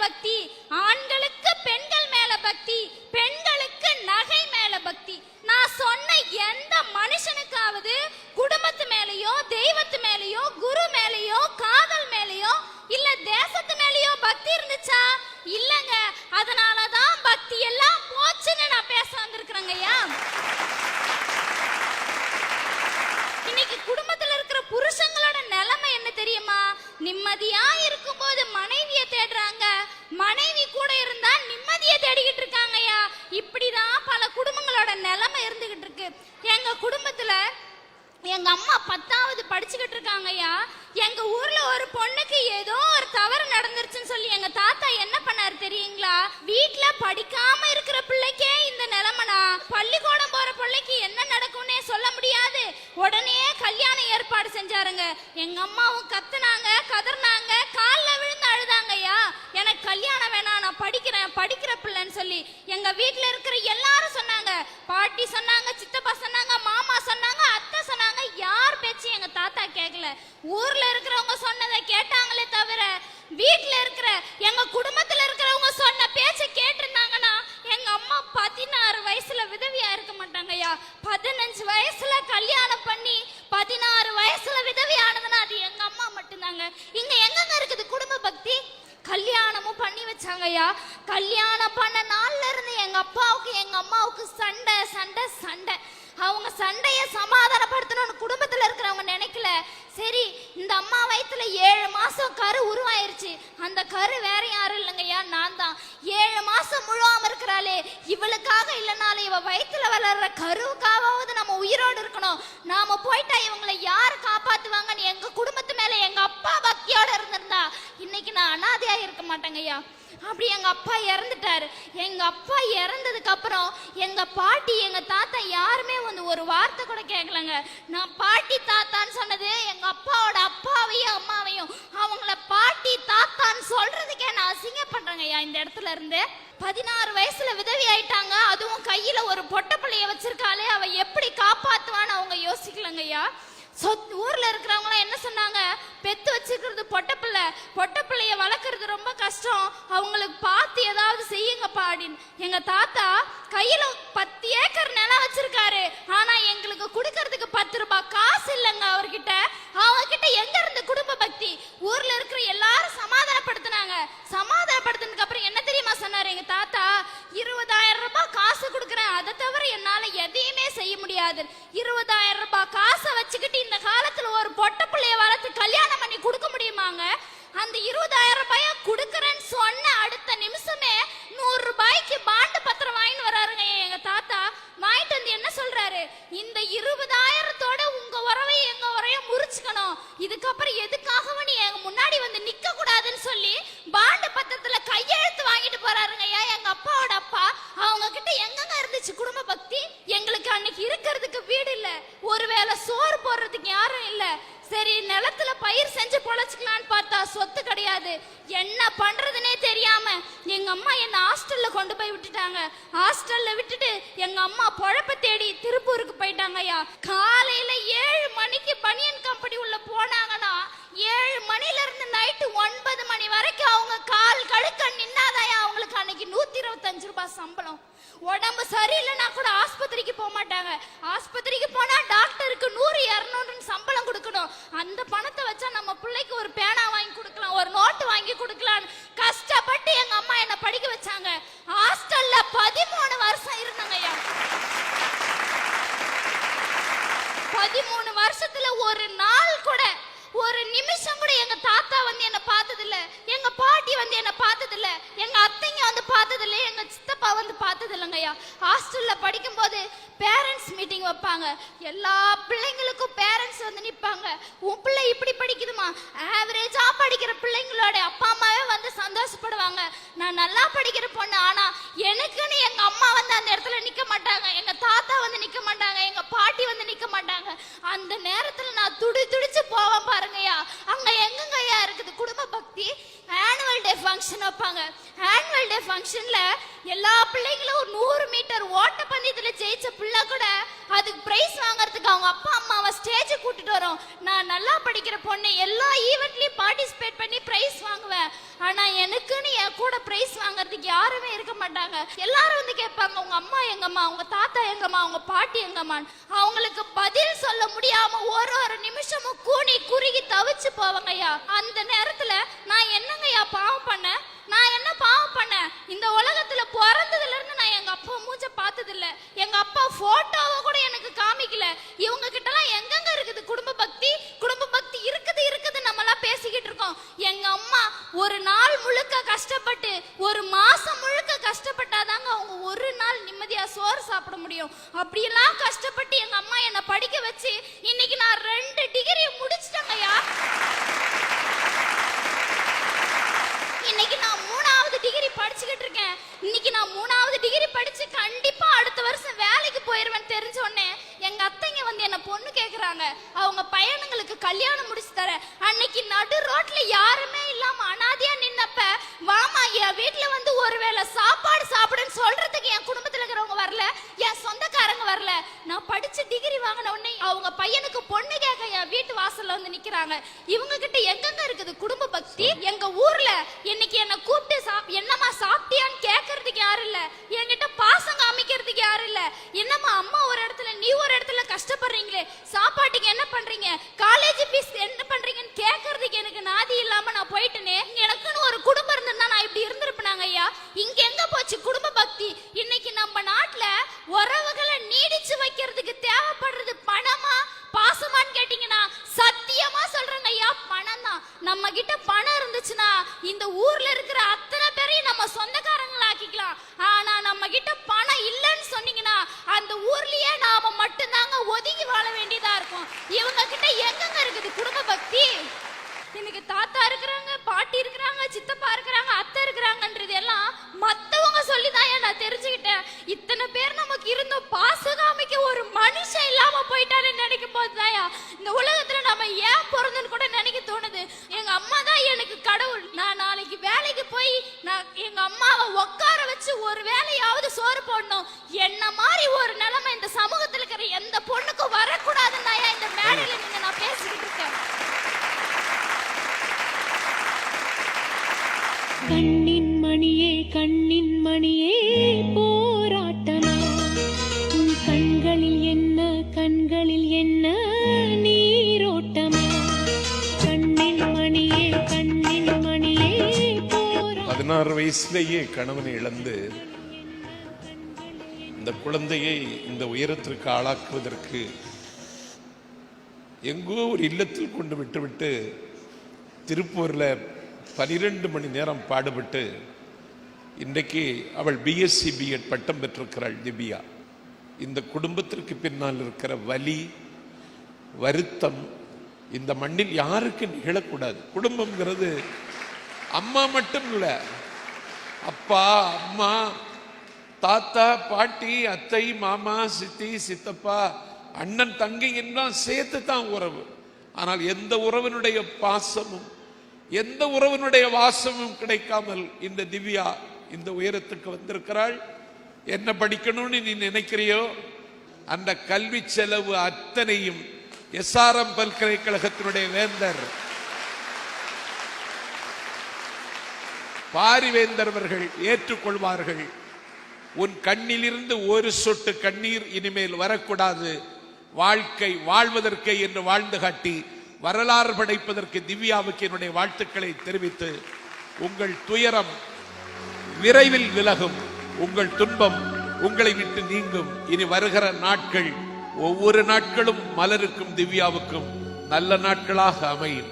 பக்தி, ஆண்களுக்கு பெண்கள் மேல பக்தி, பெண்களுக்கு நகை மேல பக்தி. நான் சொன்ன எந்த மனுஷனுக்காவது குடும்பத்து மேலயோ, தெய்வத்து மேலயோ, குரு மேலயோ, காதல் மேலயோ, இல்ல தேசத்து மேலயோ பக்தி இருந்துச்சா? இல்லங்க. அதனாலதான் பக்தி எல்லாம் போச்சுன்னு நான் பேச வந்திருக்கிறேங்க. ஐயா, இன்னைக்கு குடும்பத்துல இருக்கிற புருஷங்களோட நிலைமை என்ன தெரியுமா? நிம்மதியா இருக்கும்போது மனைவியை தேடுறாங்க, மனைவி கூட இருந்தா நிம்மதியை தேடிக்கிட்டு இருக்காங்க. ஐயா, இப்படிதான் பல குடும்பங்களோட நிலைமை இருந்துகிட்டு இருக்கு. எங்க குடும்பத்துல எங்க அம்மா 10வது படிச்சுக்கிட்டு இருக்காங்க. ஐயா, எங்க ஊர்ல ஒரு பொண்ணுக்கு ஏதோ ஒரு தவறு நடந்துருச்சுன்னு சொல்லி எங்க தாத்தா என்ன பண்ணாரு தெரியுங்களா? வீட்டுல படிக்காம இருக்கிற பிள்ளைக்கே இந்த நிலைமைனா பள்ளிக்கூடம் போற பிள்ளைக்கு என்ன நடக்கும்னே சொல்ல முடியாது. உடனே கல்யாண ஏற்பாடு செஞ்சாருங்க. எங்க அம்மாவும் கத்துனாங்க, கதர்னாங்க, காலில் விழுந்து அழுதாங்க. ஐயா, எனக்கு கல்யாணம் வேணாம், நான் படிக்கிற பிள்ளைன்னு சொல்லி எங்க வீட்டுல இருக்கிற எல்லாரும் சொன்னாங்க. பாட்டி சொன்னாங்க, சித்தப்பா சொன்னாங்க, மாமா சொன்னாங்க, அத்தை சொன்னாங்க. யார் பேச்சு எங்க தாத்தா கேட்கல. ஊர்ல இருக்கிறவங்க சொன்னதை கேட்டாங்களே தவிர வீட்டுல இருக்கிற எங்க குடும்பத்துல இருக்கிறவங்க சொன்ன பேச்ச கேட்டிருந்தாங்கன்னா எங்க அம்மா 16 வயசுல விதவியா இருக்க மாட்டாங்க. ஐயா, 15 வயசுல கல்யாணம் பண்ணி 16 வயசுல விதவியானதுன்னா அது எங்க அம்மா மட்டும்தாங்க. இங்க எங்கங்க இருக்குது குடும்ப பக்தி? கல்யாணமும் பண்ணி வச்சாங்க. ஐயா, கல்யாணம் பண்ண நாள்ல இருந்து எங்க அப்பாவுக்கு எங்க அம்மாவுக்கு சண்டை சண்டை சண்டை. அவங்க சண்டைய சமாதானப்படுத்தணும்னு குடும்பத்துல இருக்கிறவங்க நினைக்கல. சரி, இந்த அம்மா வயித்துல 7 மாசம் கரு உருவாயிருச்சு. அந்த கரு வேற யாரும் இல்லைங்கய்யா, நான் தான். 7 மாசம் முழுவாம இருக்கிறாளே, இவளுக்காக இல்லைனாலும் இவ வயித்துல வளர்ற கருவுக்காவது நம்ம உயிரோடு இருக்கணும். நாம போயிட்டா இவங்களை யாரு காப்பாத்துவாங்கன்னு எங்க குடும்பத்து மேல எங்க அப்பா பக்தியோட இருந்திருந்தா இன்னைக்கு நான் அனாதையா இருக்க மாட்டேங்க. ஐயா, அப்படி எங்க அப்பா இறந்துட்டாரு. எங்க அப்பா இறந்ததுக்கு அப்புறம் எங்க பாட்டி எங்க தாத்தா யாருமே வந்து ஒரு வார்த்தை கூட கேட்கலங்க. நான் பாட்டி தாத்தான்னு சொன்னது எங்க அப்பாவோட அப்பாவையும் அம்மாவையும் அவங்கள பாட்டி தாத்தான்னு சொல்றதுக்கே நான் அசிங்க பண்றேங்க. ஐயா, இந்த இடத்துல இருந்து 16 வயசுல விதவி ஆயிட்டாங்க. அதுவும் கையில ஒரு பொட்ட பிள்ளைய வச்சிருக்காளே, அவ எப்படி காப்பாத்துவான்னு அவங்க யோசிக்கலங்க. ஐயா, ஊர்ல இருக்கிறவங்க என்ன சொன்னாங்க? பெத்து வச்சிருக்கிறது பொட்ட பிள்ளைய வளர்க்கறது ரொம்ப கஷ்டம், அவங்களுக்கு பார்த்து ஏதாவது செய்யுங்கப்பா அப்படின்னு. எங்க தாத்தா கையில 10 ஏக்கர் நிலம் வச்சிருக்காரு. ஆனா எங்களுக்கு கொடுக்கறதுக்கு 10 ரூபாய் காசு இல்லைங்க அவர்கிட்ட. அவங்ககிட்ட எங்க இருந்து குடும்ப பக்தி? ஊர்ல இருக்கிற எல்லாரும் சமாதானப்படுத்தினாங்க. சமாதானப்படுத்தினதுக்கு அப்புறம் என்ன தெரியுமா சொன்னாரு எங்க தாத்தா? 20,000 ரூபாய் காசு கொடுக்குறேன், அதை தவிர என்னால எதையுமே செய்ய முடியாது. 20,000 ரூபாய் காசை வச்சுக்கிட்டு இந்த காலத்துல ஒரு பொட்ட பிள்ளைய வளர்த்து கல்யாணம் பண்ணி கொடுக்க முடியுமாங்க? அந்த 20,000 ரூபாய கொடுக்கறேன்னு சொன்ன அடுத்த நிமிஷமே 100 ரூபாய்க்கு பாண்டு பத்திரம் வாங்கிட்டு வராருங்க எங்க தாத்தா. வாங்கிட்டு வந்து என்ன சொல்றாரு? இந்த 20,000தோட உங்க உறவையும் எங்க உரையும் முறிச்சுக்கணும், இதுக்கப்புறம் எதுக்காகவும் நீ எங்க முன்னாடி வந்து நிக்க கூடாதுன்னு சொல்லி பாண்டு பத்திரத்துல கையெழுத்து வாங்கிட்டு போறாருங்க. எங்க அப்பாவோட அப்பா. அவங்க கிட்ட எங்கங்க இருந்துச்சு குடும்ப பக்தி? எங்களுக்கு அன்னைக்கு இருக்கிறதுக்கு வீடு இல்ல, ஒருவேளை சோறு போடுறதுக்கு யாரும் இல்ல. சரி, நிலத்துல பயிர் செஞ்சு பொழைச்சுக்கலான்னு பார்த்தா சொத்து கிடையாது. என்ன பண்றதுன்னே தெரியாம எங்க அம்மா என்ன ஹாஸ்டல்ல கொண்டு போய் விட்டுட்டாங்க. ஹாஸ்டல்ல விட்டுட்டு எங்க அம்மா பொழப்ப தேடி திருப்பூருக்கு போயிட்டாங்க. ஐயா, காலையில 7 மணிக்கு பனியன் கம்பெனி உள்ள போனாங்கன்னா 7 மணில இருந்து நைட்டு 9 மணி வரைக்கும் அவங்க கால் கடுக்க நின்னாதாயா அவங்களுக்கு அன்னைக்கு 125 ரூபாய் சம்பளம். உடம்பு சரியில்லைன்னா கூட ஆஸ்பத்திரிக்கு போக மாட்டாங்க. ஆஸ்பத்திரிக்கு போனா டாக்டருக்கு 100-200 சம்பளம் கொடுக்கணும். அந்த பணத்தை வச்சா நம்ம பிள்ளைக்கு ஒரு பேனா வாங்கி கொடுக்கலாம், ஒரு நோட்டு வாங்கி கொடுக்கலாம். கஷ்டப்பட்டு எங்க அம்மா என்ன படிக்க வச்சாங்க. ஹாஸ்டல்ல 13 வருஷம் இருந்தாங்க. ஐயா, 13 வருஷத்துல ஒரு நாள் கூட, ஒரு நிமிஷம் கூட எங்க தாத்தா வந்து என்ன பார்த்தது இல்ல, எங்க பாட்டி வந்து என்ன பார்த்தது இல்ல, எங்க அத்தைங்க வந்து பார்த்தது இல்ல, எங்க சித்தப்பா வந்து பார்த்தது இல்லைங்கய்யா. ஹாஸ்டல்ல படிக்கும் போது பேரண்ட்ஸ் மீட்டிங் வைப்பாங்க. எல்லா பிள்ளைங்களுக்கும் பேரண்ட்ஸ் வந்து நிற்பாங்க. உன் பிள்ளை இப்படி படிக்குதுமா, ஆவரேஜா படிக்கிற பிள்ளைங்களோட அப்பா அம்மாவே வந்து சந்தோஷப்படுவாங்க. நான் நல்லா படிக்கிற பொண்ணு, ஆனா எனக்குன்னு எங்க அம்மா வந்து அந்த இடத்துல நிக்க மாட்டாங்க, எங்க தாத்தா வந்து நிக்க மாட்டாங்க, எங்க பாட்டி வந்து நிக்க மாட்டாங்க. அந்த நேரத்துல நான் துடிச்சு போவேன் பாருங்கய்யா. அங்க எங்கங்கய்யா இருக்குது குடும்ப பக்தி? ஆனுவல் டே ஃபங்க்ஷன் வைப்பாங்க. ஆனுவல் டே ஃபங்க்ஷன்ல எல்லா பிள்ளைங்களும் 100 மீட்டர் ஓட்ட பந்தயத்துல ஜெயிச்ச பிள்ளை கூட அதுக்கு பிரைஸ் வாங்குறதுக்கு அவங்க அப்பா அம்மாவை ஸ்டேஜ் கூட்டிட்டு வரோம். நான் நல்லா படிக்கிற பொண்ணு, எல்லா ஈவென்ட்லயும் பார்ட்டிசிபேட் பண்ணி பிரைஸ் வாங்குவேன். ஆனா எனக்குன்னு என் கூட பிரைஸ் வாங்குறதுக்கு யாருமே இருக்க மாட்டாங்க. எல்லாரும் வந்து கேட்பாங்க, உங்க அம்மா எங்கம்மா, உங்க தாத்தா எங்கம்மா, உங்க பாட்டி எங்கம்மா. அவங்களுக்கு பதில் சொல்ல முடியாம ஒரு நிமிஷமும் கூனி குறுகி தவிச்சு போவாங்க ஐயா. அந்த நேரத்துல நான் என்னங்கய்யா பாவம் பண்ணேன்? நான் என்ன பாவம் பண்ணேன்? இந்த உலகத்துல பிறந்ததுல இருந்து நான் எங்க அப்பா மூஞ்ச பார்த்தது இல்ல. எங்க அப்பா போட்டோவை கூட எனக்கு காமிக்கல. இவங்க கிட்ட எல்லாம் எங்கெங்க இருக்குது குடும்ப பக்தி? குடும்ப பக்தி இருக்குது நம்ம எல்லாம் பேசிக்கிட்டு இருக்கோம். எங்க அம்மா ஒரு நாள் முழுக்க கஷ்டப்பட்டு, ஒரு மாசம் முழுக்க கஷ்டப்பட்டாதாங்க அவங்க ஒரு நாள் நிம்மதியா சோறு சாப்பிட முடியும். அப்படியெல்லாம் கஷ்டப்பட்டு எங்க அம்மா என்ன படிக்க வச்சு இன்னைக்கு நான் 2 டிகிரி முடிச்சிட்டேங்கய்யா. இன்னைக்கு நான் 3வது டிகிரி படிச்சுக்கிட்டு இருக்கேன். இன்னைக்கு நான் 3வது டிகிரி படிச்சு கண்டிப்பா அடுத்த வருஷம் வேலைக்கு போயிருவேன் தெரிஞ்ச உடனே எங்க அத்தைங்க வந்து என்ன பொண்ணு கேக்குறாங்க. அவங்க பையனுங்களுக்கு கல்யாணம் முடிச்சு தர. அன்னைக்கு நடு ரோட்ல யாருமே இல்லாம அனாதையா நின்னப்ப, வாமா என் வீட்டுல வந்து ஒருவேளை சாப்பாடு சாப்பிடுன்னு சொல்றதுக்கு என் குடும்பத்துல இருக்கிறவங்க வரல, என் சொந்தக்காரங்க வரல. நான் படிச்சு டிகிரி வாங்கின உடனே அவங்க பையனுக்கு பொண்ணு கேட்க என் வீட்டு வாசல்ல வந்து நிக்கிறாங்க. இவங்க கிட்ட எங்கெங்க இருக்குது குடும்ப பக்தி? எங்க ஊர்ல இன்னைக்கு என்ன கூப்பிட்டு என்னம்மா சாப்பிட்டியான்னு கேட்கறதுக்கு யாரும் இல்ல. என்கிட்ட பாசம் காமிக்கிறதுக்கு யாரும் இல்ல. என்னம்மா அம்மா ஒரு இடத்துல நீ ஒரு இடத்துல கஷ்டப்படுறீங்களே, சாப்பாட்டுக்கு என்ன பண்றீங்க, காலேஜ் ஃபீஸ் என்ன பண்றீங்கன்னு கேட்கறதுக்கு எனக்கு நாதி இல்லாம நான் போயிட்டேனே. எனக்குன்னு ஒரு குடும்பம் இருந்தா நான் இப்படி இருந்திருப்பேனாங்க ஐயா. இங்க எங்க போச்சு குடும்ப பக்தி? இன்னைக்கு நம்ம நாட்டுல உறவுகளை நீடிச்சு வைக்கிறதுக்கு தேவைப்படுறது பணமா பாசமான்னு கேட்டீங்கன்னா சத்தியமா சொல்றேங்க ஐயா, பணம் தான். நம்ம கிட்ட பணம் இருந்துச்சுன்னா இந்த ஊர்ல இருக்கிற அத்தனை பேரையும் நம்ம சொந்தக்காரங்களா ஆக்கிக்கலாம். ஆனா நம்ம கிட்ட பணம் இல்லைன்னு சொன்னீங்கன்னா அந்த ஊர்லயே நாம மட்டும்தாங்க ஒதுங்கி வாழ வேண்டியதா இருக்கும். இவங்க கிட்ட எங்கெங்க இருக்குது குடும்ப பக்தி? எனக்கு தாத்தா இருக்கிறாங்க, பாட்டி இருக்கிறாங்க, சித்தப்பா இருக்கிறாங்க, அத்தை இருக்கிறாங்கன்றது எல்லாம் மத்தவங்க சொல்லிதான் நான் தெரிஞ்சுக்கிட்டேன். இத்தனை பேர் நமக்கு இருந்தோம், பாசகாமிக்க ஒரு மனுஷன் இல்லாம போயிட்டாரு நினைக்கும் போதுதான் இந்த உலகத்துல நம்ம ஏன் பிறந்தன்னு கூட நினைக்க தோணுது. எங்க அம்மா தான் எனக்கு கடவுள். நான் நாளைக்கு வேலைக்கு போய் நான் எங்க அம்மாவை உட்கார வச்சு ஒரு வேலையாவது சோறு போடணும். என்ன மாதிரி ஒரு நிலைமை இந்த சமூகத்துல இருக்கிற எந்த பொண்ணுக்கும் வரக்கூடாதுன்னு இந்த மேடையில நீங்க நான் பேசிக்கிட்டு இருக்கேன். கண்ணின் மணியே கண்ணின் மணியே போராட்டமா, உன் கண்களில் என்ன நீரோட்டமா, கண்ணின் மணியே போராட்டமா. 16 வயசுலேயே கணவனை இழந்து இந்த குழந்தையை இந்த உயரத்திற்கு ஆளாக்குவதற்கு எங்கோ ஒரு இல்லத்தில் கொண்டு விட்டுவிட்டு திருப்பூர்ல 12 மணி நேரம் பாடுபட்டு இன்றைக்கு அவள் பிஎஸ்சி பிஎட் பட்டம் பெற்றிருக்கிறாள் திவ்யா. இந்த குடும்பத்திற்கு பின்னால் இருக்கிற வலி வருத்தம் இந்த மண்ணில் யாருக்கு நிகழக்கூடாது. குடும்பம்ங்கிறது அம்மா மட்டும் இல்லை, அப்பா அம்மா தாத்தா பாட்டி அத்தை மாமா சித்தி சித்தப்பா அண்ணன் தங்கை எல்லாம் சேர்த்து தான் உறவு. ஆனால் எந்த உறவினுடைய பாசமும் எந்த உறவினுடைய வாசமும் கிடைக்காமல் இந்த திவ்யா இந்த உயரத்துக்கு வந்திருக்கிறாள். என்ன படிக்கணும்னு நீ நினைக்கிறியோ அந்த கல்வி செலவு அத்தனையும் எஸ்ஆர்எம் பல்கலைக்கழகத்தினுடைய வேந்தர் பாரிவேந்தர் அவர்கள் ஏற்றுக்கொள்வார்கள். உன் கண்ணிலிருந்து ஒரு சொட்டு கண்ணீர் இனிமேல் வரக்கூடாது. வாழ்க்கை வாழ்வதற்கு என்று வாழ்ந்து காட்டி வரலாறு படைப்பதற்கு திவ்யாவுக்கு என்னுடைய வாழ்த்துக்களை தெரிவித்து, உங்கள் துயரம் விரைவில் விலகும், உங்கள் துன்பம் உங்களை விட்டு நீங்கும். இனி வருகிற நாட்கள் ஒவ்வொரு நாட்களும் மலருக்கும் திவ்யாவுக்கும் நல்ல நாட்களாக அமையும்.